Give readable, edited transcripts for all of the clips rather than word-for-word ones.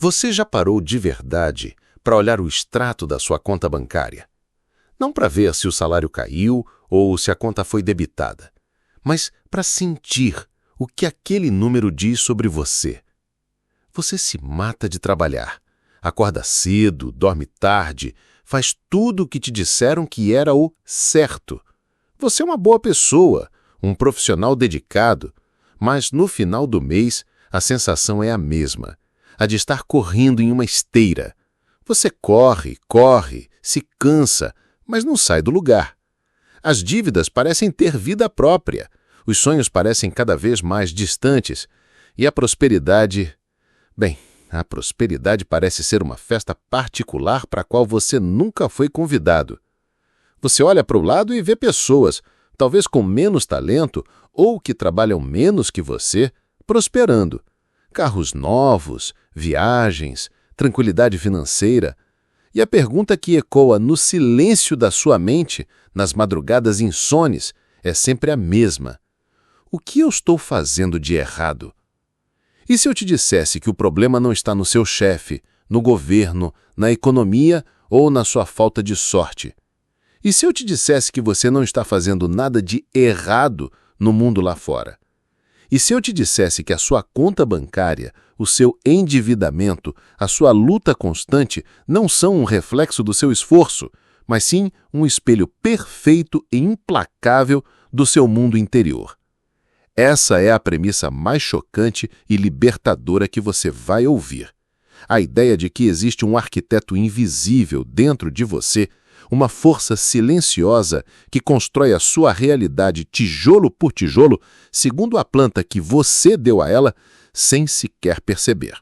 Você já parou de verdade para olhar o extrato da sua conta bancária? Não para ver se o salário caiu ou se a conta foi debitada, mas para sentir o que aquele número diz sobre você. Você se mata de trabalhar, acorda cedo, dorme tarde, faz tudo o que te disseram que era o certo. Você é uma boa pessoa, um profissional dedicado, mas no final do mês a sensação é a mesma, a de estar correndo em uma esteira. Você corre, se cansa, mas não sai do lugar. As dívidas parecem ter vida própria, os sonhos parecem cada vez mais distantes e a prosperidade... Bem, a prosperidade parece ser uma festa particular para a qual você nunca foi convidado. Você olha para o lado e vê pessoas, talvez com menos talento ou que trabalham menos que você, prosperando. Carros novos, viagens, tranquilidade financeira. E a pergunta que ecoa no silêncio da sua mente, nas madrugadas insones, é sempre a mesma. O que eu estou fazendo de errado? E se eu te dissesse que o problema não está no seu chefe, no governo, na economia ou na sua falta de sorte? E se eu te dissesse que você não está fazendo nada de errado no mundo lá fora? E se eu te dissesse que a sua conta bancária, o seu endividamento, a sua luta constante não são um reflexo do seu esforço, mas sim um espelho perfeito e implacável do seu mundo interior? Essa é a premissa mais chocante e libertadora que você vai ouvir. A ideia de que existe um arquiteto invisível dentro de você, uma força silenciosa que constrói a sua realidade tijolo por tijolo, segundo a planta que você deu a ela, sem sequer perceber.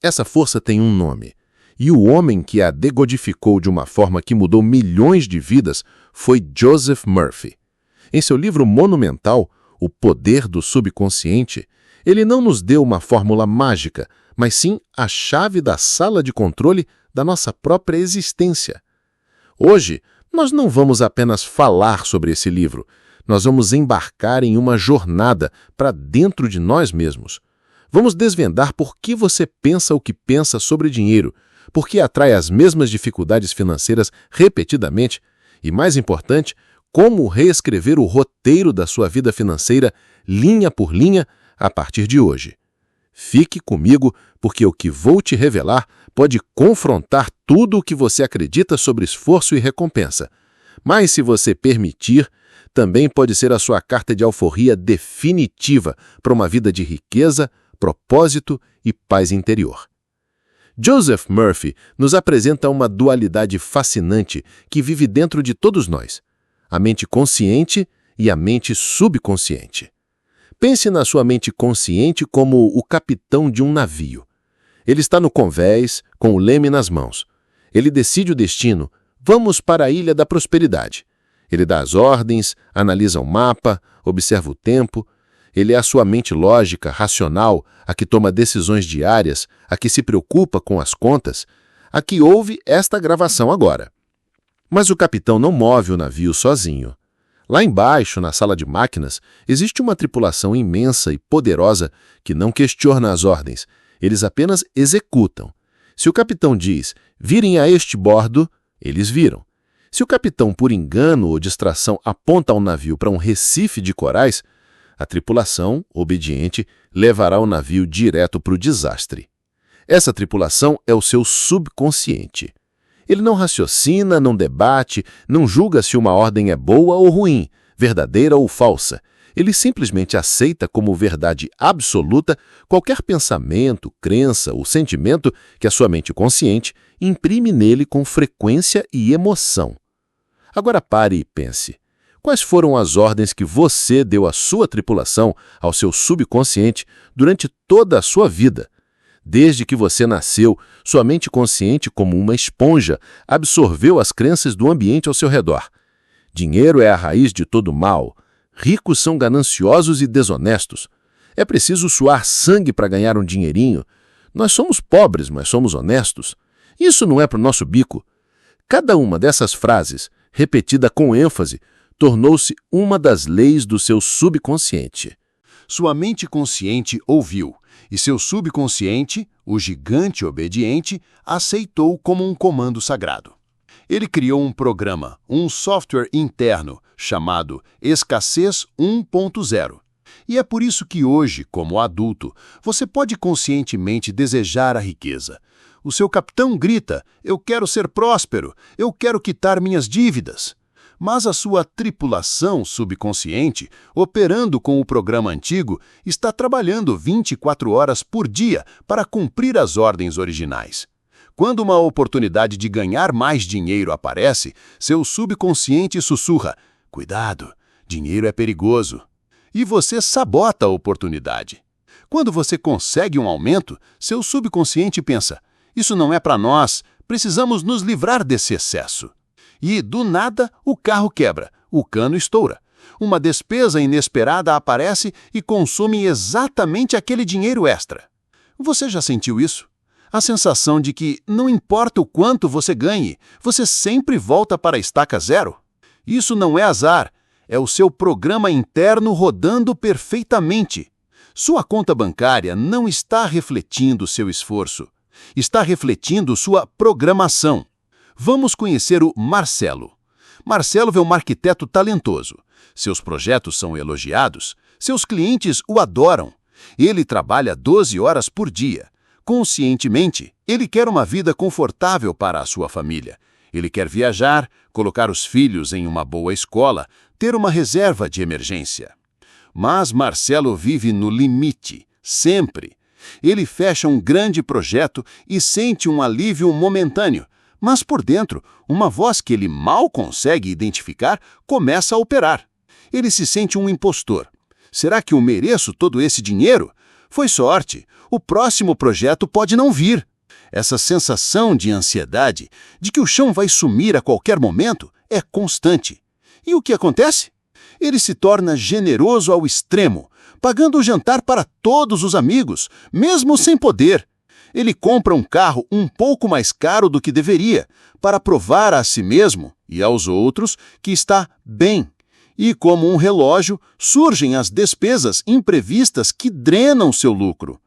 Essa força tem um nome, e o homem que a decodificou de uma forma que mudou milhões de vidas foi Joseph Murphy. Em seu livro monumental, O Poder do Subconsciente, ele não nos deu uma fórmula mágica, mas sim a chave da sala de controle da nossa própria existência. Hoje, nós não vamos apenas falar sobre esse livro, nós vamos embarcar em uma jornada para dentro de nós mesmos. Vamos desvendar por que você pensa o que pensa sobre dinheiro, por que atrai as mesmas dificuldades financeiras repetidamente e, mais importante, como reescrever o roteiro da sua vida financeira linha por linha a partir de hoje. Fique comigo, porque o que vou te revelar pode confrontar tudo o que você acredita sobre esforço e recompensa. Mas, se você permitir, também pode ser a sua carta de alforria definitiva para uma vida de riqueza, propósito e paz interior. Joseph Murphy nos apresenta uma dualidade fascinante que vive dentro de todos nós: a mente consciente e a mente subconsciente. Pense na sua mente consciente como o capitão de um navio. Ele está no convés, com o leme nas mãos. Ele decide o destino. Vamos para a Ilha da Prosperidade. Ele dá as ordens, analisa o mapa, observa o tempo. Ele é a sua mente lógica, racional, a que toma decisões diárias, a que se preocupa com as contas, a que ouve esta gravação agora. Mas o capitão não move o navio sozinho. Lá embaixo, na sala de máquinas, existe uma tripulação imensa e poderosa que não questiona as ordens, eles apenas executam. Se o capitão diz, virem a este bordo, eles viram. Se o capitão, por engano ou distração, aponta o navio para um recife de corais, a tripulação, obediente, levará o navio direto para o desastre. Essa tripulação é o seu subconsciente. Ele não raciocina, não debate, não julga se uma ordem é boa ou ruim, verdadeira ou falsa. Ele simplesmente aceita como verdade absoluta qualquer pensamento, crença ou sentimento que a sua mente consciente imprime nele com frequência e emoção. Agora pare e pense. Quais foram as ordens que você deu à sua tripulação, ao seu subconsciente, durante toda a sua vida? Desde que você nasceu, sua mente consciente, como uma esponja, absorveu as crenças do ambiente ao seu redor. Dinheiro é a raiz de todo mal. Ricos são gananciosos e desonestos. É preciso suar sangue para ganhar um dinheirinho. Nós somos pobres, mas somos honestos. Isso não é para o nosso bico. Cada uma dessas frases, repetida com ênfase, tornou-se uma das leis do seu subconsciente. Sua mente consciente ouviu, e seu subconsciente o gigante obediente aceitou como um comando sagrado. Ele criou um programa, um software interno, chamado Escassez 1.0. E é por isso que hoje, como adulto, você pode conscientemente desejar a riqueza. O seu capitão grita: "Eu quero ser próspero, eu quero quitar minhas dívidas." Mas a sua tripulação subconsciente, operando com o programa antigo, está trabalhando 24 horas por dia para cumprir as ordens originais. Quando uma oportunidade de ganhar mais dinheiro aparece, seu subconsciente sussurra: "Cuidado, dinheiro é perigoso." E você sabota a oportunidade. Quando você consegue um aumento, seu subconsciente pensa: "Isso não é para nós, precisamos nos livrar desse excesso." E, do nada, o carro quebra, o cano estoura. Uma despesa inesperada aparece e consome exatamente aquele dinheiro extra. Você já sentiu isso? A sensação de que, não importa o quanto você ganhe, você sempre volta para a estaca zero? Isso não é azar, é o seu programa interno rodando perfeitamente. Sua conta bancária não está refletindo seu esforço, está refletindo sua programação. Vamos conhecer o Marcelo. Marcelo é um arquiteto talentoso. Seus projetos são elogiados, seus clientes o adoram. Ele trabalha 12 horas por dia. Conscientemente, ele quer uma vida confortável para a sua família. Ele quer viajar, colocar os filhos em uma boa escola, ter uma reserva de emergência. Mas Marcelo vive no limite, sempre. Ele fecha um grande projeto e sente um alívio momentâneo. Mas por dentro, uma voz que ele mal consegue identificar começa a operar. Ele se sente um impostor. Será que eu mereço todo esse dinheiro? Foi sorte. O próximo projeto pode não vir. Essa sensação de ansiedade, de que o chão vai sumir a qualquer momento, é constante. E o que acontece? Ele se torna generoso ao extremo, pagando o jantar para todos os amigos, mesmo sem poder. Ele compra um carro um pouco mais caro do que deveria, para provar a si mesmo e aos outros que está bem. E, como um relógio, surgem as despesas imprevistas que drenam seu lucro.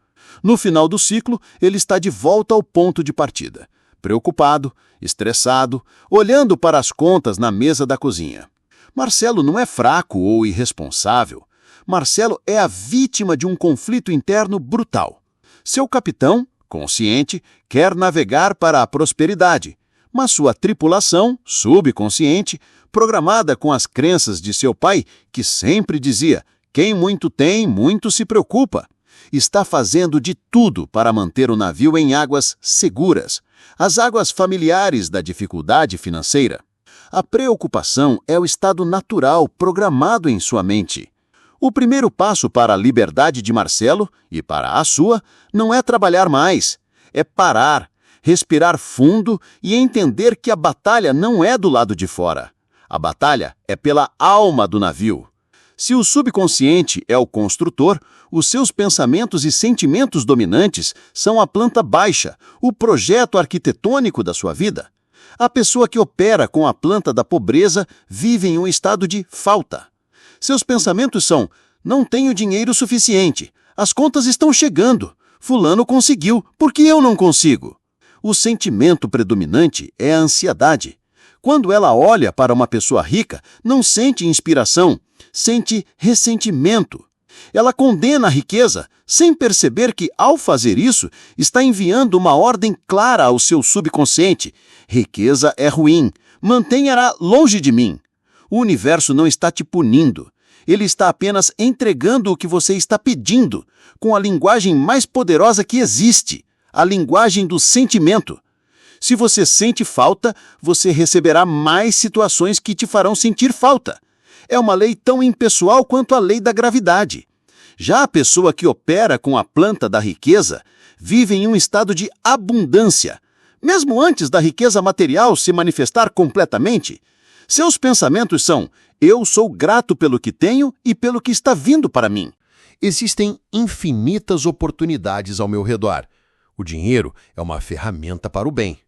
No final do ciclo, ele está de volta ao ponto de partida, preocupado, estressado, olhando para as contas na mesa da cozinha. Marcelo não é fraco ou irresponsável. Marcelo é a vítima de um conflito interno brutal. Seu capitão, consciente, quer navegar para a prosperidade, mas sua tripulação, subconsciente, programada com as crenças de seu pai, que sempre dizia: "Quem muito tem, muito se preocupa", está fazendo de tudo para manter o navio em águas seguras, as águas familiares da dificuldade financeira. A preocupação é o estado natural programado em sua mente. O primeiro passo para a liberdade de Marcelo, e para a sua, não é trabalhar mais, é parar, respirar fundo e entender que a batalha não é do lado de fora. A batalha é pela alma do navio. Se o subconsciente é o construtor, os seus pensamentos e sentimentos dominantes são a planta baixa, o projeto arquitetônico da sua vida. A pessoa que opera com a planta da pobreza vive em um estado de falta. Seus pensamentos são: "Não tenho dinheiro suficiente, as contas estão chegando, fulano conseguiu, por que eu não consigo?" O sentimento predominante é a ansiedade. Quando ela olha para uma pessoa rica, não sente inspiração, sente ressentimento. Ela condena a riqueza, sem perceber que, ao fazer isso, está enviando uma ordem clara ao seu subconsciente: "Riqueza é ruim, mantenha-a longe de mim." O universo não está te punindo. Ele está apenas entregando o que você está pedindo, com a linguagem mais poderosa que existe, a linguagem do sentimento. Se você sente falta, você receberá mais situações que te farão sentir falta. É uma lei tão impessoal quanto a lei da gravidade. Já a pessoa que opera com a planta da riqueza vive em um estado de abundância, mesmo antes da riqueza material se manifestar completamente. Seus pensamentos são: "Eu sou grato pelo que tenho e pelo que está vindo para mim." Existem infinitas oportunidades ao meu redor. O dinheiro é uma ferramenta para o bem.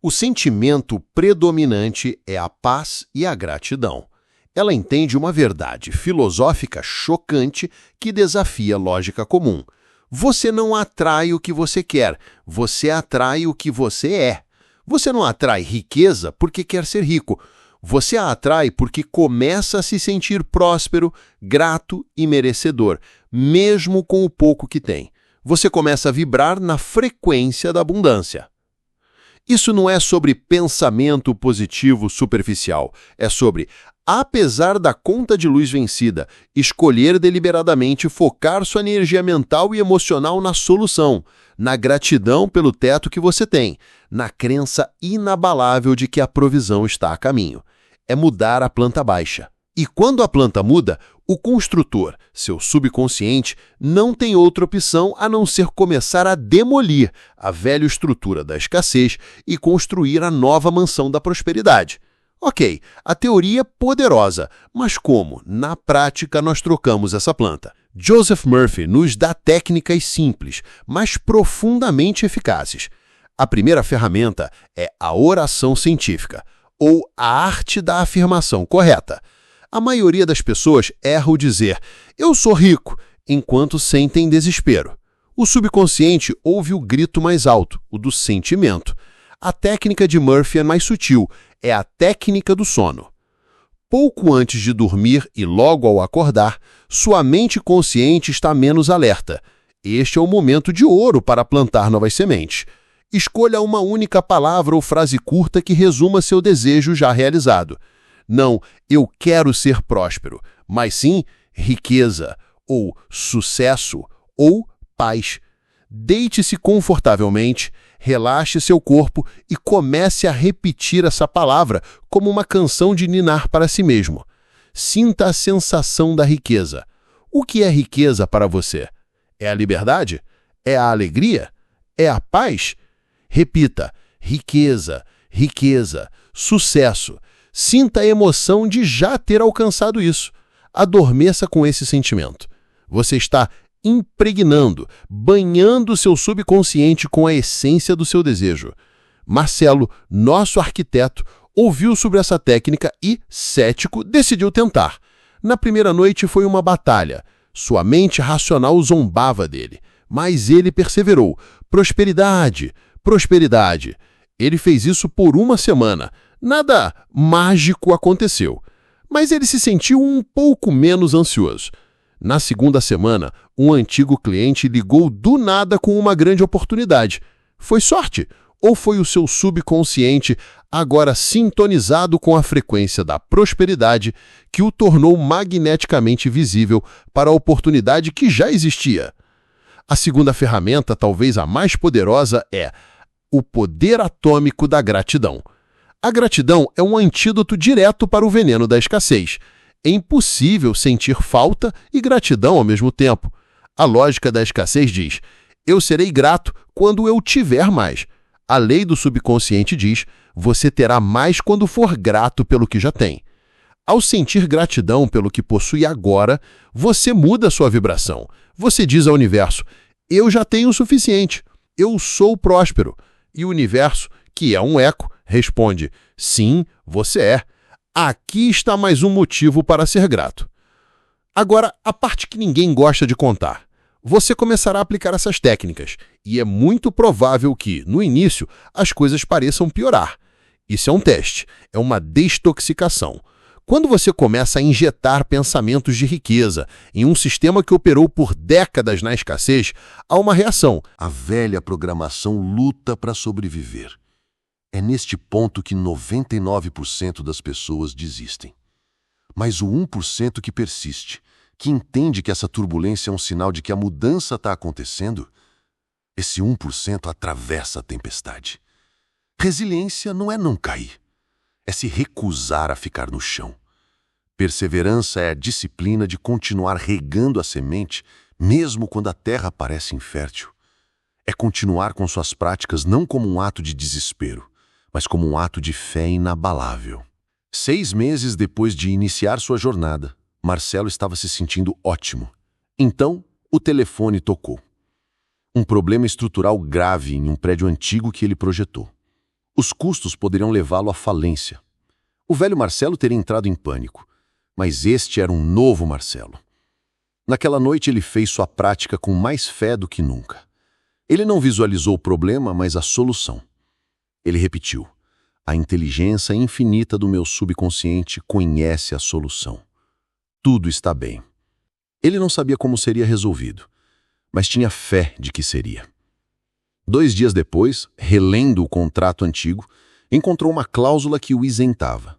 O sentimento predominante é a paz e a gratidão. Ela entende uma verdade filosófica chocante que desafia a lógica comum. Você não atrai o que você quer, você atrai o que você é. Você não atrai riqueza porque quer ser rico. Você a atrai porque começa a se sentir próspero, grato e merecedor, mesmo com o pouco que tem. Você começa a vibrar na frequência da abundância. Isso não é sobre pensamento positivo superficial. É sobre, apesar da conta de luz vencida, escolher deliberadamente focar sua energia mental e emocional na solução, na gratidão pelo teto que você tem, na crença inabalável de que a provisão está a caminho. É mudar a planta baixa. E quando a planta muda, o construtor, seu subconsciente, não tem outra opção a não ser começar a demolir a velha estrutura da escassez e construir a nova mansão da prosperidade. Ok, a teoria é poderosa, mas como, na prática, nós trocamos essa planta? Joseph Murphy nos dá técnicas simples, mas profundamente eficazes. A primeira ferramenta é a oração científica, ou a arte da afirmação correta. A maioria das pessoas erra ao dizer "eu sou rico", enquanto sentem desespero. O subconsciente ouve o grito mais alto, o do sentimento. A técnica de Murphy é mais sutil, é a técnica do sono. Pouco antes de dormir e logo ao acordar, sua mente consciente está menos alerta. Este é o momento de ouro para plantar novas sementes. Escolha uma única palavra ou frase curta que resuma seu desejo já realizado. Não, eu quero ser próspero, mas sim riqueza, ou sucesso, ou paz. Deite-se confortavelmente, relaxe seu corpo e comece a repetir essa palavra como uma canção de ninar para si mesmo. Sinta a sensação da riqueza. O que é riqueza para você? É a liberdade? É a alegria? É a paz? Repita: riqueza, riqueza, sucesso. Sinta a emoção de já ter alcançado isso. Adormeça com esse sentimento. Você está impregnando, banhando seu subconsciente com a essência do seu desejo. Marcelo, nosso arquiteto, ouviu sobre essa técnica e, cético, decidiu tentar. Na primeira noite foi uma batalha. Sua mente racional zombava dele, mas ele perseverou. Prosperidade, prosperidade. Ele fez isso por uma semana. Nada mágico aconteceu, mas ele se sentiu um pouco menos ansioso. Na segunda semana, um antigo cliente ligou do nada com uma grande oportunidade. Foi sorte? Ou foi o seu subconsciente, agora sintonizado com a frequência da prosperidade, que o tornou magneticamente visível para a oportunidade que já existia? A segunda ferramenta, talvez a mais poderosa, é o poder atômico da gratidão. A gratidão é um antídoto direto para o veneno da escassez. É impossível sentir falta e gratidão ao mesmo tempo. A lógica da escassez diz: eu serei grato quando eu tiver mais. A lei do subconsciente diz: você terá mais quando for grato pelo que já tem. Ao sentir gratidão pelo que possui agora, você muda sua vibração. Você diz ao universo: eu já tenho o suficiente, eu sou próspero. E o universo, que é um eco, responde: sim, você é. Aqui está mais um motivo para ser grato. Agora, a parte que ninguém gosta de contar. Você começará a aplicar essas técnicas, e é muito provável que, no início, as coisas pareçam piorar. Isso é um teste, é uma desintoxicação. Quando você começa a injetar pensamentos de riqueza em um sistema que operou por décadas na escassez, há uma reação. A velha programação luta para sobreviver. É neste ponto que 99% das pessoas desistem. Mas o 1% que persiste, que entende que essa turbulência é um sinal de que a mudança está acontecendo, esse 1% atravessa a tempestade. Resiliência não é não cair, é se recusar a ficar no chão. Perseverança é a disciplina de continuar regando a semente, mesmo quando a terra parece infértil. É continuar com suas práticas não como um ato de desespero, mas como um ato de fé inabalável. 6 meses depois de iniciar sua jornada, Marcelo estava se sentindo ótimo. Então, o telefone tocou. Um problema estrutural grave em um prédio antigo que ele projetou. Os custos poderiam levá-lo à falência. O velho Marcelo teria entrado em pânico, mas este era um novo Marcelo. Naquela noite ele fez sua prática com mais fé do que nunca. Ele não visualizou o problema, mas a solução. Ele repetiu: a inteligência infinita do meu subconsciente conhece a solução. Tudo está bem. Ele não sabia como seria resolvido, mas tinha fé de que seria. 2 dias depois, relendo o contrato antigo, encontrou uma cláusula que o isentava.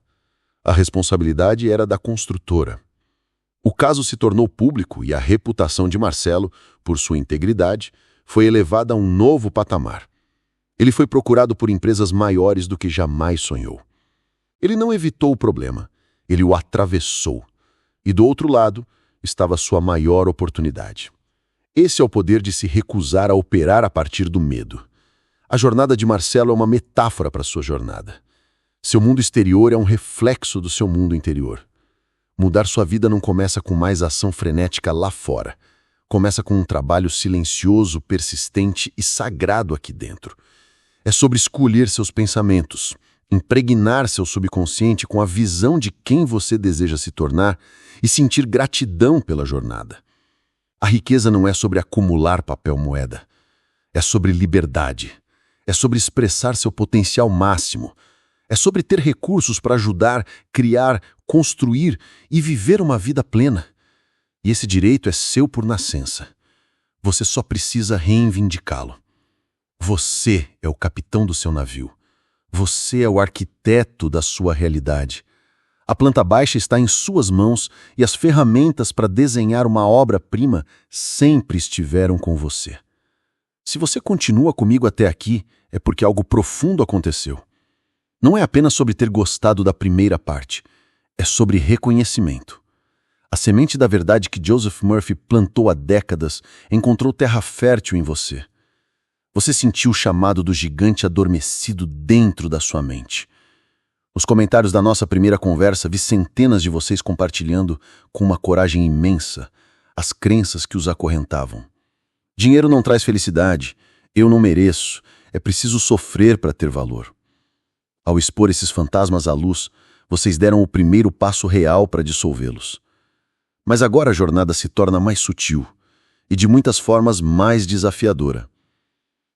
A responsabilidade era da construtora. O caso se tornou público e a reputação de Marcelo, por sua integridade, foi elevada a um novo patamar. Ele foi procurado por empresas maiores do que jamais sonhou. Ele não evitou o problema, ele o atravessou. E do outro lado estava sua maior oportunidade. Esse é o poder de se recusar a operar a partir do medo. A jornada de Marcelo é uma metáfora para sua jornada. Seu mundo exterior é um reflexo do seu mundo interior. Mudar sua vida não começa com mais ação frenética lá fora. Começa com um trabalho silencioso, persistente e sagrado aqui dentro. É sobre escolher seus pensamentos, impregnar seu subconsciente com a visão de quem você deseja se tornar e sentir gratidão pela jornada. A riqueza não é sobre acumular papel moeda. É sobre liberdade. É sobre expressar seu potencial máximo. É sobre ter recursos para ajudar, criar, construir e viver uma vida plena. E esse direito é seu por nascença. Você só precisa reivindicá-lo. Você é o capitão do seu navio. Você é o arquiteto da sua realidade. A planta baixa está em suas mãos e as ferramentas para desenhar uma obra-prima sempre estiveram com você. Se você continua comigo até aqui, é porque algo profundo aconteceu. Não é apenas sobre ter gostado da primeira parte, é sobre reconhecimento. A semente da verdade que Joseph Murphy plantou há décadas encontrou terra fértil em você. Você sentiu o chamado do gigante adormecido dentro da sua mente. Nos comentários da nossa primeira conversa, vi centenas de vocês compartilhando com uma coragem imensa as crenças que os acorrentavam. Dinheiro não traz felicidade, eu não mereço, é preciso sofrer para ter valor. Ao expor esses fantasmas à luz, vocês deram o primeiro passo real para dissolvê-los. Mas agora a jornada se torna mais sutil e de muitas formas mais desafiadora.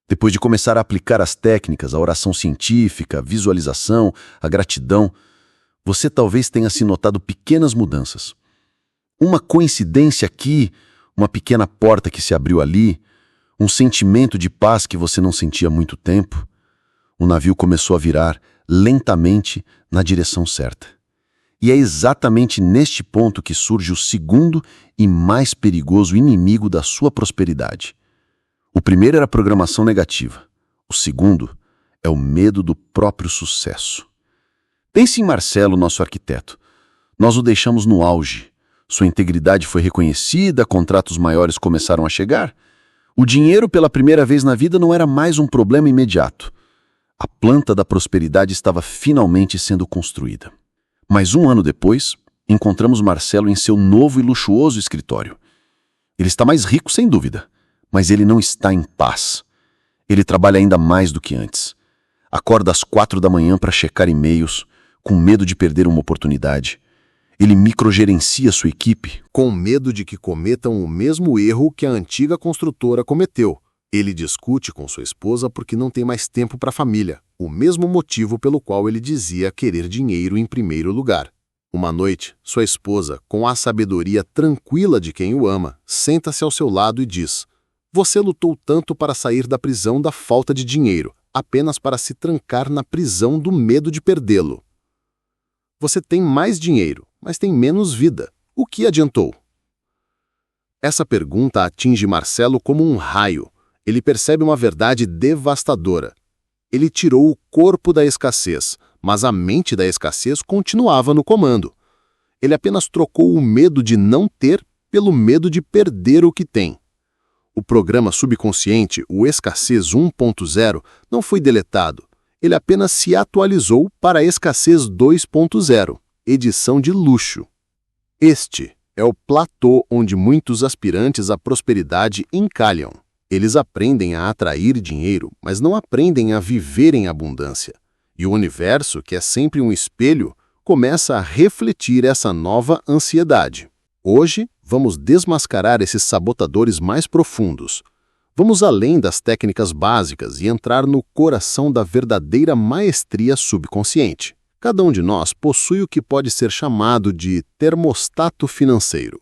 Depois de começar a aplicar as técnicas, a oração científica, a visualização, a gratidão, você talvez tenha se notado pequenas mudanças. Uma coincidência aqui, uma pequena porta que se abriu ali, um sentimento de paz que você não sentia há muito tempo. O navio começou a virar lentamente na direção certa. E é exatamente neste ponto que surge o segundo e mais perigoso inimigo da sua prosperidade. O primeiro era a programação negativa. O segundo é o medo do próprio sucesso. Pense em Marcelo, nosso arquiteto. Nós o deixamos no auge. Sua integridade foi reconhecida, contratos maiores começaram a chegar. O dinheiro, pela primeira vez na vida, não era mais um problema imediato. A planta da prosperidade estava finalmente sendo construída. Mas 1 ano depois, encontramos Marcelo em seu novo e luxuoso escritório. Ele está mais rico, sem dúvida, mas ele não está em paz. Ele trabalha ainda mais do que antes. Acorda às 4 da manhã para checar e-mails, com medo de perder uma oportunidade. Ele microgerencia sua equipe, com medo de que cometam o mesmo erro que a antiga construtora cometeu. Ele discute com sua esposa porque não tem mais tempo para a família, o mesmo motivo pelo qual ele dizia querer dinheiro em primeiro lugar. Uma noite, sua esposa, com a sabedoria tranquila de quem o ama, senta-se ao seu lado e diz: "Você lutou tanto para sair da prisão da falta de dinheiro, apenas para se trancar na prisão do medo de perdê-lo. Você tem mais dinheiro, mas tem menos vida. O que adiantou?" Essa pergunta atinge Marcelo como um raio. Ele percebe uma verdade devastadora. Ele tirou o corpo da escassez, mas a mente da escassez continuava no comando. Ele apenas trocou o medo de não ter pelo medo de perder o que tem. O programa subconsciente, o Escassez 1.0, não foi deletado. Ele apenas se atualizou para a Escassez 2.0, edição de luxo. Este é o platô onde muitos aspirantes à prosperidade encalham. Eles aprendem a atrair dinheiro, mas não aprendem a viver em abundância. E o universo, que é sempre um espelho, começa a refletir essa nova ansiedade. Hoje, vamos desmascarar esses sabotadores mais profundos. Vamos além das técnicas básicas e entrar no coração da verdadeira maestria subconsciente. Cada um de nós possui o que pode ser chamado de termostato financeiro.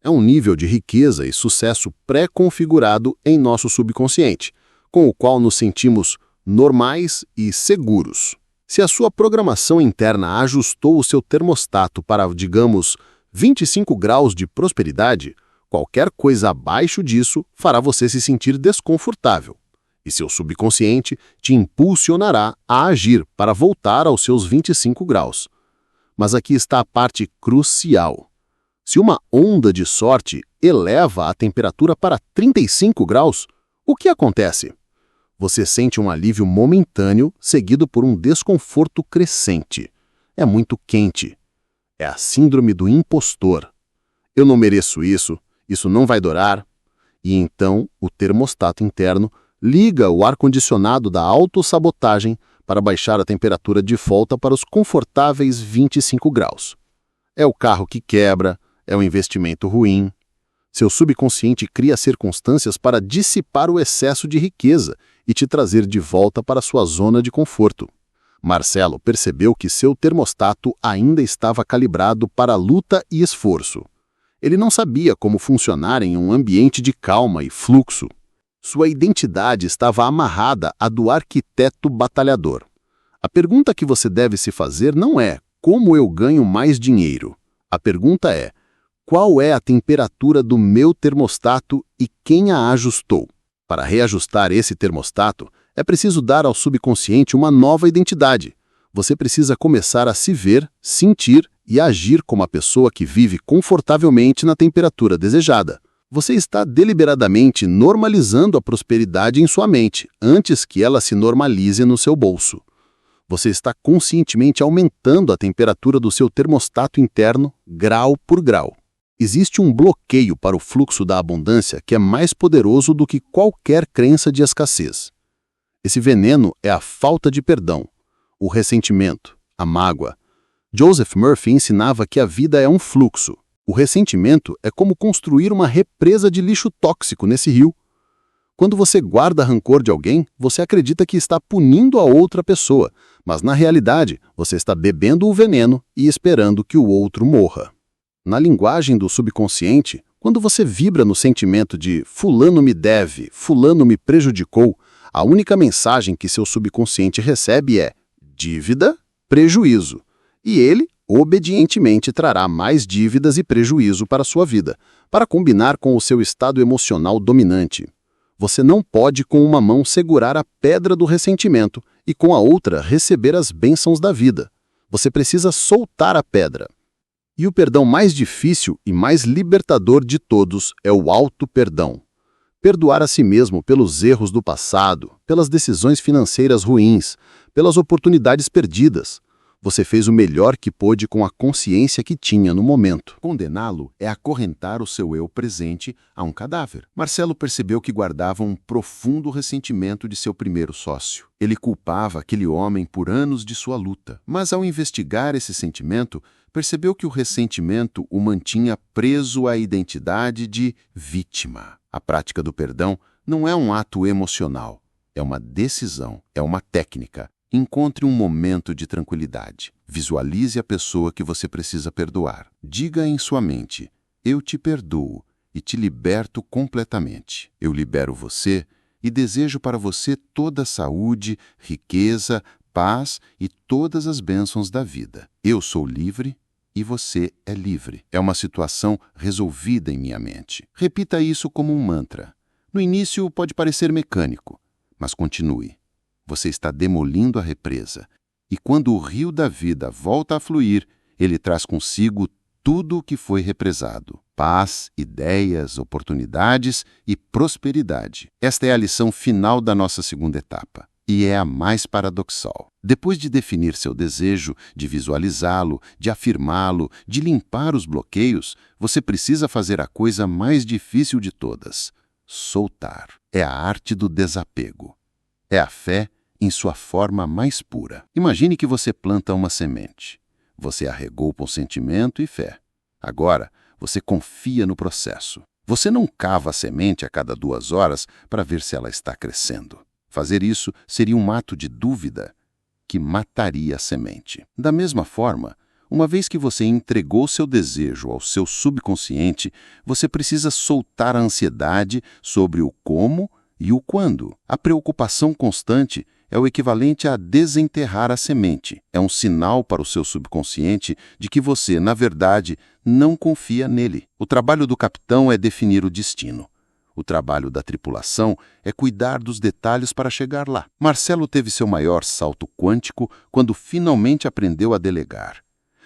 É um nível de riqueza e sucesso pré-configurado em nosso subconsciente, com o qual nos sentimos normais e seguros. Se a sua programação interna ajustou o seu termostato para, digamos, 25 graus de prosperidade, qualquer coisa abaixo disso fará você se sentir desconfortável. E seu subconsciente te impulsionará a agir para voltar aos seus 25 graus. Mas aqui está a parte crucial. Se uma onda de sorte eleva a temperatura para 35 graus, o que acontece? Você sente um alívio momentâneo seguido por um desconforto crescente. É muito quente. É a síndrome do impostor. Eu não mereço isso, isso não vai durar. E então o termostato interno liga o ar-condicionado da autossabotagem para baixar a temperatura de volta para os confortáveis 25 graus. É o carro que quebra, é um investimento ruim. Seu subconsciente cria circunstâncias para dissipar o excesso de riqueza e te trazer de volta para sua zona de conforto. Marcelo percebeu que seu termostato ainda estava calibrado para luta e esforço. Ele não sabia como funcionar em um ambiente de calma e fluxo. Sua identidade estava amarrada à do arquiteto batalhador. A pergunta que você deve se fazer não é como eu ganho mais dinheiro. A pergunta é qual é a temperatura do meu termostato e quem a ajustou. Para reajustar esse termostato, é preciso dar ao subconsciente uma nova identidade. Você precisa começar a se ver, sentir e agir como a pessoa que vive confortavelmente na temperatura desejada. Você está deliberadamente normalizando a prosperidade em sua mente, antes que ela se normalize no seu bolso. Você está conscientemente aumentando a temperatura do seu termostato interno, grau por grau. Existe um bloqueio para o fluxo da abundância que é mais poderoso do que qualquer crença de escassez. Esse veneno é a falta de perdão, o ressentimento, a mágoa. Joseph Murphy ensinava que a vida é um fluxo. O ressentimento é como construir uma represa de lixo tóxico nesse rio. Quando você guarda rancor de alguém, você acredita que está punindo a outra pessoa, mas na realidade você está bebendo o veneno e esperando que o outro morra. Na linguagem do subconsciente, quando você vibra no sentimento de fulano me deve, fulano me prejudicou, a única mensagem que seu subconsciente recebe é dívida, prejuízo. E ele, obedientemente, trará mais dívidas e prejuízo para a sua vida, para combinar com o seu estado emocional dominante. Você não pode com uma mão segurar a pedra do ressentimento e com a outra receber as bênçãos da vida. Você precisa soltar a pedra. E o perdão mais difícil e mais libertador de todos é o auto-perdão. Perdoar a si mesmo pelos erros do passado, pelas decisões financeiras ruins, pelas oportunidades perdidas. Você fez o melhor que pôde com a consciência que tinha no momento. Condená-lo é acorrentar o seu eu presente a um cadáver. Marcelo percebeu que guardava um profundo ressentimento de seu primeiro sócio. Ele culpava aquele homem por anos de sua luta. Mas ao investigar esse sentimento, percebeu que o ressentimento o mantinha preso à identidade de vítima. A prática do perdão não é um ato emocional, é uma decisão, é uma técnica. Encontre um momento de tranquilidade. Visualize a pessoa que você precisa perdoar. Diga em sua mente, eu te perdoo e te liberto completamente. Eu libero você e desejo para você toda a saúde, riqueza, paz e todas as bênçãos da vida. Eu sou livre e você é livre. É uma situação resolvida em minha mente. Repita isso como um mantra. No início pode parecer mecânico, mas continue. Você está demolindo a represa. E quando o rio da vida volta a fluir, ele traz consigo tudo o que foi represado. Paz, ideias, oportunidades e prosperidade. Esta é a lição final da nossa segunda etapa. E é a mais paradoxal. Depois de definir seu desejo, de visualizá-lo, de afirmá-lo, de limpar os bloqueios, você precisa fazer a coisa mais difícil de todas: soltar. É a arte do desapego. É a fé em sua forma mais pura. Imagine que você planta uma semente. Você a regou com sentimento e fé. Agora, Você confia no processo. Você não cava a semente a cada 2 horas para ver se ela está crescendo. Fazer isso seria um ato de dúvida que mataria a semente. Da mesma forma, uma vez que você entregou seu desejo ao seu subconsciente, você precisa soltar a ansiedade sobre o como e o quando. A preocupação constante é o equivalente a desenterrar a semente. É um sinal para o seu subconsciente de que você, na verdade, não confia nele. O trabalho do capitão é definir o destino. O trabalho da tripulação é cuidar dos detalhes para chegar lá. Marcelo teve seu maior salto quântico quando finalmente aprendeu a delegar.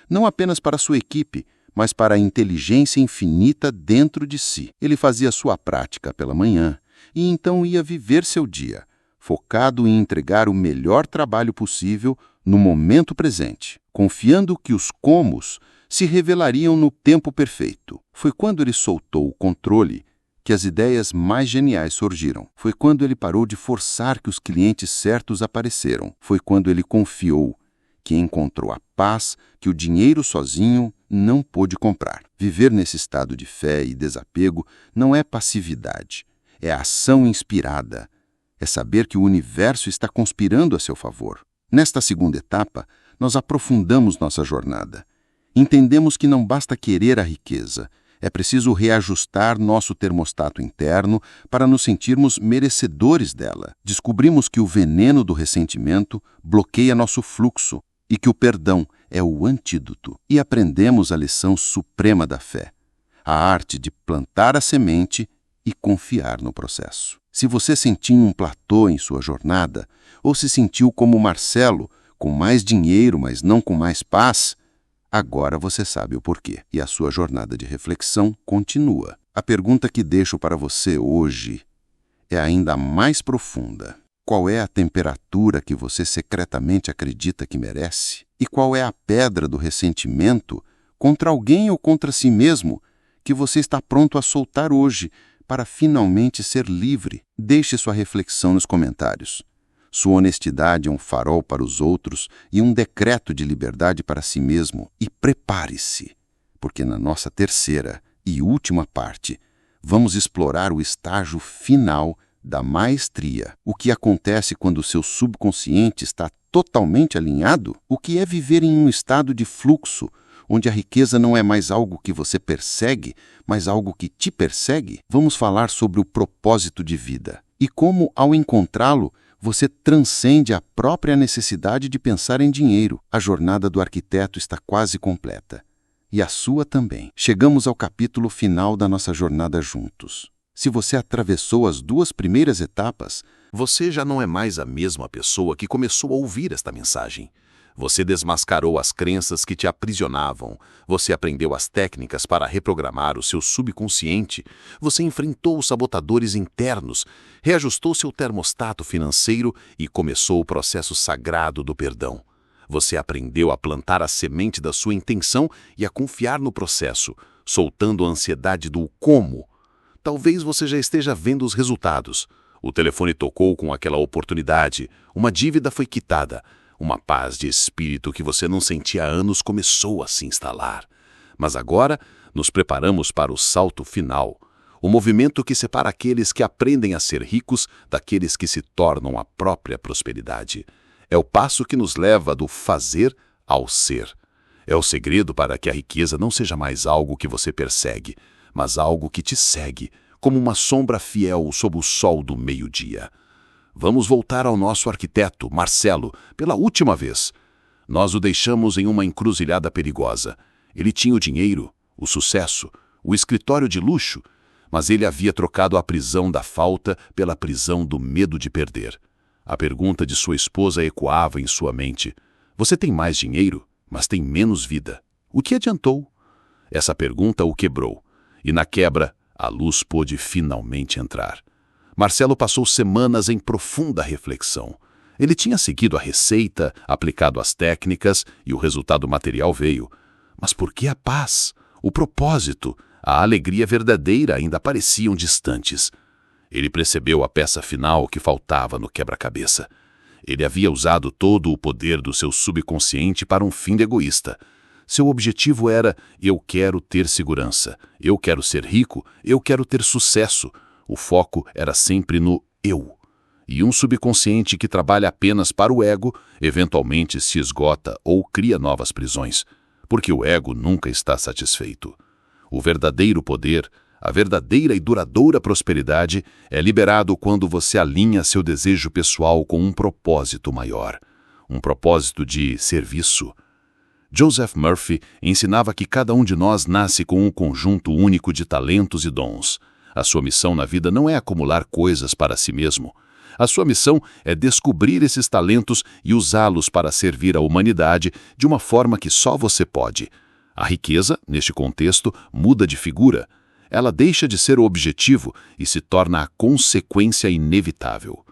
Não apenas para sua equipe, mas para a inteligência infinita dentro de si. Ele fazia sua prática pela manhã e então ia viver seu dia, focado em entregar o melhor trabalho possível no momento presente, confiando que os comos se revelariam no tempo perfeito. Foi quando ele soltou o controle que as ideias mais geniais surgiram. Foi quando ele parou de forçar que os clientes certos apareceram. Foi quando ele confiou que encontrou a paz que o dinheiro sozinho não pôde comprar. Viver nesse estado de fé e desapego não é passividade, é ação inspirada. É saber que o universo está conspirando a seu favor. Nesta segunda etapa, nós aprofundamos nossa jornada. Entendemos que não basta querer a riqueza, é preciso reajustar nosso termostato interno para nos sentirmos merecedores dela. Descobrimos que o veneno do ressentimento bloqueia nosso fluxo e que o perdão é o antídoto. E aprendemos a lição suprema da fé, a arte de plantar a semente e confiar no processo. Se você sentiu um platô em sua jornada, ou se sentiu como Marcelo, com mais dinheiro, mas não com mais paz, agora você sabe o porquê. E a sua jornada de reflexão continua. A pergunta que deixo para você hoje é ainda mais profunda. Qual é a temperatura que você secretamente acredita que merece? E qual é a pedra do ressentimento contra alguém ou contra si mesmo que você está pronto a soltar hoje para finalmente ser livre? Deixe sua reflexão nos comentários. Sua honestidade é um farol para os outros e um decreto de liberdade para si mesmo. E prepare-se, porque na nossa terceira e última parte, vamos explorar o estágio final da maestria. O que acontece quando o seu subconsciente está totalmente alinhado? O que é viver em um estado de fluxo, onde a riqueza não é mais algo que você persegue, mas algo que te persegue? Vamos falar sobre o propósito de vida e como, ao encontrá-lo, você transcende a própria necessidade de pensar em dinheiro. A jornada do arquiteto está quase completa. E a sua também. Chegamos ao capítulo final da nossa jornada juntos. Se você atravessou as 2 primeiras etapas, você já não é mais a mesma pessoa que começou a ouvir esta mensagem. Você desmascarou as crenças que te aprisionavam, você aprendeu as técnicas para reprogramar o seu subconsciente, você enfrentou os sabotadores internos, reajustou seu termostato financeiro e começou o processo sagrado do perdão. Você aprendeu a plantar a semente da sua intenção e a confiar no processo, soltando a ansiedade do como. Talvez você já esteja vendo os resultados. O telefone tocou com aquela oportunidade, uma dívida foi quitada, uma paz de espírito que você não sentia há anos começou a se instalar. Mas agora nos preparamos para o salto final, o movimento que separa aqueles que aprendem a ser ricos daqueles que se tornam a própria prosperidade. É o passo que nos leva do fazer ao ser. É o segredo para que a riqueza não seja mais algo que você persegue, mas algo que te segue, como uma sombra fiel sob o sol do meio-dia. Vamos voltar ao nosso arquiteto, Marcelo, pela última vez. Nós o deixamos em uma encruzilhada perigosa. Ele tinha o dinheiro, o sucesso, o escritório de luxo, mas ele havia trocado a prisão da falta pela prisão do medo de perder. A pergunta de sua esposa ecoava em sua mente. Você tem mais dinheiro, mas tem menos vida. O que adiantou? Essa pergunta o quebrou, e na quebra, a luz pôde finalmente entrar. Marcelo passou semanas em profunda reflexão. Ele tinha seguido a receita, aplicado as técnicas e o resultado material veio. Mas por que a paz, o propósito, a alegria verdadeira ainda pareciam distantes? Ele percebeu a peça final que faltava no quebra-cabeça. Ele havia usado todo o poder do seu subconsciente para um fim egoísta. Seu objetivo era: eu quero ter segurança, eu quero ser rico, eu quero ter sucesso. O foco era sempre no eu. E um subconsciente que trabalha apenas para o ego, eventualmente se esgota ou cria novas prisões, porque o ego nunca está satisfeito. O verdadeiro poder, a verdadeira e duradoura prosperidade é liberado quando você alinha seu desejo pessoal com um propósito maior, um propósito de serviço. Joseph Murphy ensinava que cada um de nós nasce com um conjunto único de talentos e dons. A sua missão na vida não é acumular coisas para si mesmo. A sua missão é descobrir esses talentos e usá-los para servir a humanidade de uma forma que só você pode. A riqueza, neste contexto, muda de figura. Ela deixa de ser o objetivo e se torna a consequência inevitável.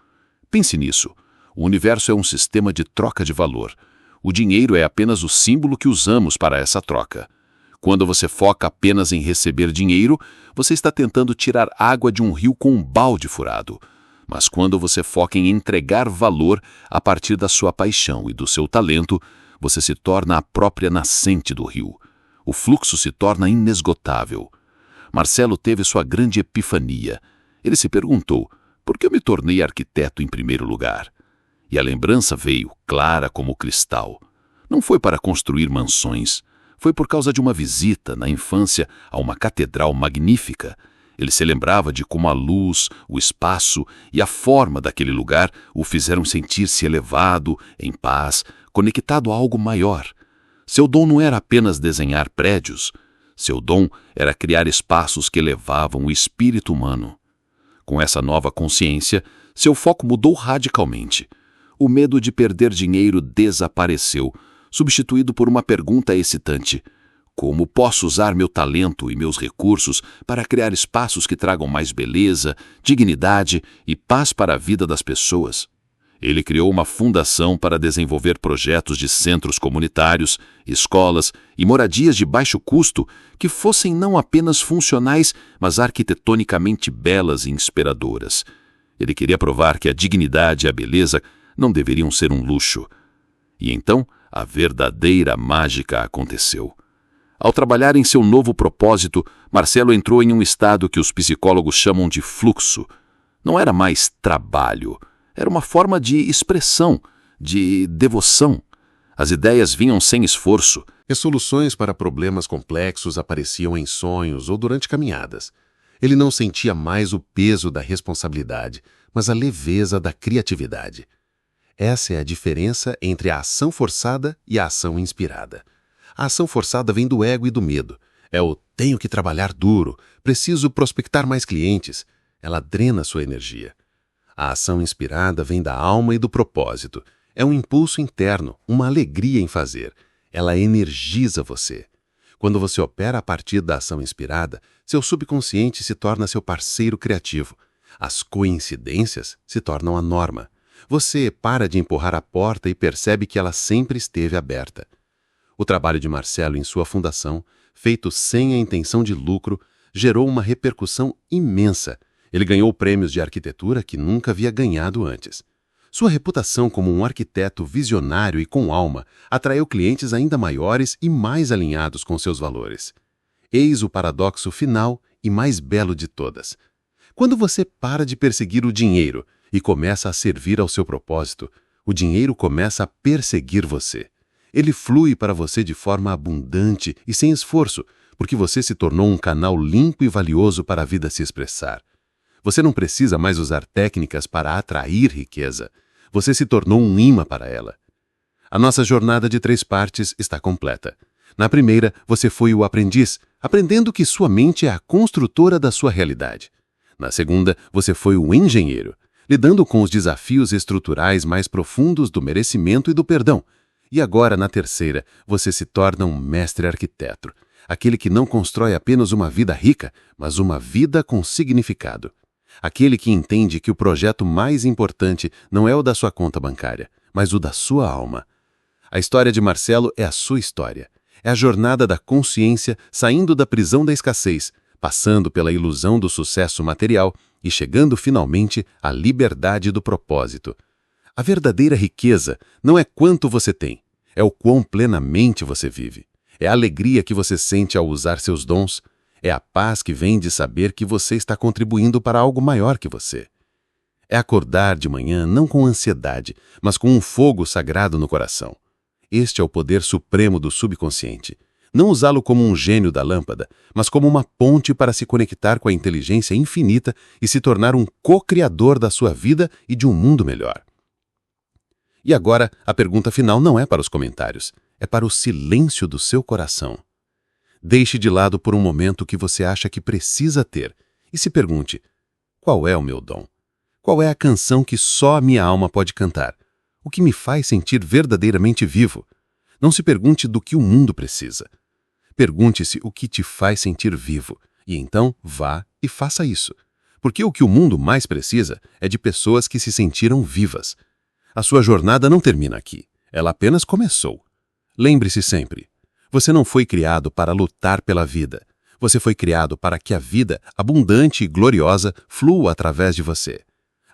Pense nisso. O universo é um sistema de troca de valor. O dinheiro é apenas o símbolo que usamos para essa troca. Quando você foca apenas em receber dinheiro, você está tentando tirar água de um rio com um balde furado. Mas quando você foca em entregar valor a partir da sua paixão e do seu talento, você se torna a própria nascente do rio. O fluxo se torna inesgotável. Marcelo teve sua grande epifania. Ele se perguntou: por que eu me tornei arquiteto em primeiro lugar? E a lembrança veio, clara como cristal. Não foi para construir mansões. Foi por causa de uma visita, na infância, a uma catedral magnífica. Ele se lembrava de como a luz, o espaço e a forma daquele lugar o fizeram sentir-se elevado, em paz, conectado a algo maior. Seu dom não era apenas desenhar prédios. Seu dom era criar espaços que elevavam o espírito humano. Com essa nova consciência, seu foco mudou radicalmente. O medo de perder dinheiro desapareceu, substituído por uma pergunta excitante: como posso usar meu talento e meus recursos para criar espaços que tragam mais beleza, dignidade e paz para a vida das pessoas? Ele criou uma fundação para desenvolver projetos de centros comunitários, escolas e moradias de baixo custo que fossem não apenas funcionais, mas arquitetonicamente belas e inspiradoras. Ele queria provar que a dignidade e a beleza não deveriam ser um luxo. E então, a verdadeira mágica aconteceu. Ao trabalhar em seu novo propósito, Marcelo entrou em um estado que os psicólogos chamam de fluxo. Não era mais trabalho, era uma forma de expressão, de devoção. As ideias vinham sem esforço. E soluções para problemas complexos apareciam em sonhos ou durante caminhadas. Ele não sentia mais o peso da responsabilidade, mas a leveza da criatividade. Essa é a diferença entre a ação forçada e a ação inspirada. A ação forçada vem do ego e do medo. É o tenho que trabalhar duro, preciso prospectar mais clientes. Ela drena sua energia. A ação inspirada vem da alma e do propósito. É um impulso interno, uma alegria em fazer. Ela energiza você. Quando você opera a partir da ação inspirada, seu subconsciente se torna seu parceiro criativo. As coincidências se tornam a norma. Você para de empurrar a porta e percebe que ela sempre esteve aberta. O trabalho de Marcelo em sua fundação, feito sem a intenção de lucro, gerou uma repercussão imensa. Ele ganhou prêmios de arquitetura que nunca havia ganhado antes. Sua reputação como um arquiteto visionário e com alma atraiu clientes ainda maiores e mais alinhados com seus valores. Eis o paradoxo final e mais belo de todas. Quando você para de perseguir o dinheiro e começa a servir ao seu propósito, o dinheiro começa a perseguir você. Ele flui para você de forma abundante e sem esforço, porque você se tornou um canal limpo e valioso para a vida se expressar. Você não precisa mais usar técnicas para atrair riqueza. Você se tornou um imã para ela. A nossa jornada de 3 partes está completa. Na primeira, você foi o aprendiz, aprendendo que sua mente é a construtora da sua realidade. Na segunda, você foi o engenheiro, lidando com os desafios estruturais mais profundos do merecimento e do perdão. E agora, na terceira, você se torna um mestre arquiteto, aquele que não constrói apenas uma vida rica, mas uma vida com significado. Aquele que entende que o projeto mais importante não é o da sua conta bancária, mas o da sua alma. A história de Marcelo é a sua história. É a jornada da consciência saindo da prisão da escassez, passando pela ilusão do sucesso material e chegando finalmente à liberdade do propósito. A verdadeira riqueza não é quanto você tem, é o quão plenamente você vive. É a alegria que você sente ao usar seus dons. É a paz que vem de saber que você está contribuindo para algo maior que você. É acordar de manhã não com ansiedade, mas com um fogo sagrado no coração. Este é o poder supremo do subconsciente. Não usá-lo como um gênio da lâmpada, mas como uma ponte para se conectar com a inteligência infinita e se tornar um co-criador da sua vida e de um mundo melhor. E agora, a pergunta final não é para os comentários, é para o silêncio do seu coração. Deixe de lado por um momento o que você acha que precisa ter e se pergunte: qual é o meu dom? Qual é a canção que só a minha alma pode cantar? O que me faz sentir verdadeiramente vivo? Não se pergunte do que o mundo precisa. Pergunte-se o que te faz sentir vivo, e então vá e faça isso. Porque o que o mundo mais precisa é de pessoas que se sentiram vivas. A sua jornada não termina aqui, ela apenas começou. Lembre-se sempre, você não foi criado para lutar pela vida. Você foi criado para que a vida, abundante e gloriosa, flua através de você.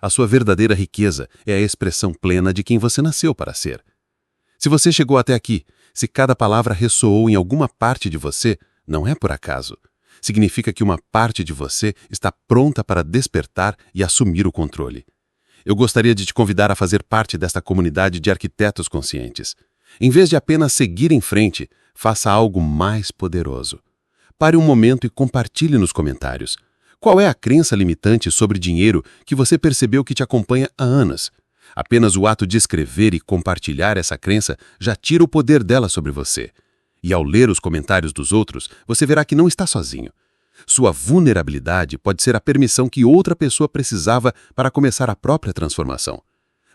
A sua verdadeira riqueza é a expressão plena de quem você nasceu para ser. Se você chegou até aqui, se cada palavra ressoou em alguma parte de você, não é por acaso. Significa que uma parte de você está pronta para despertar e assumir o controle. Eu gostaria de te convidar a fazer parte desta comunidade de arquitetos conscientes. Em vez de apenas seguir em frente, faça algo mais poderoso. Pare um momento e compartilhe nos comentários. Qual é a crença limitante sobre dinheiro que você percebeu que te acompanha há anos? Apenas o ato de escrever e compartilhar essa crença já tira o poder dela sobre você. E ao ler os comentários dos outros, você verá que não está sozinho. Sua vulnerabilidade pode ser a permissão que outra pessoa precisava para começar a própria transformação.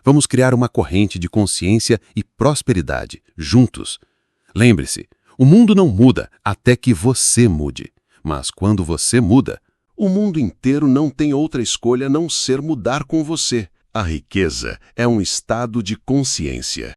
Vamos criar uma corrente de consciência e prosperidade, juntos. Lembre-se, o mundo não muda até que você mude. Mas quando você muda, o mundo inteiro não tem outra escolha a não ser mudar com você. A riqueza é um estado de consciência.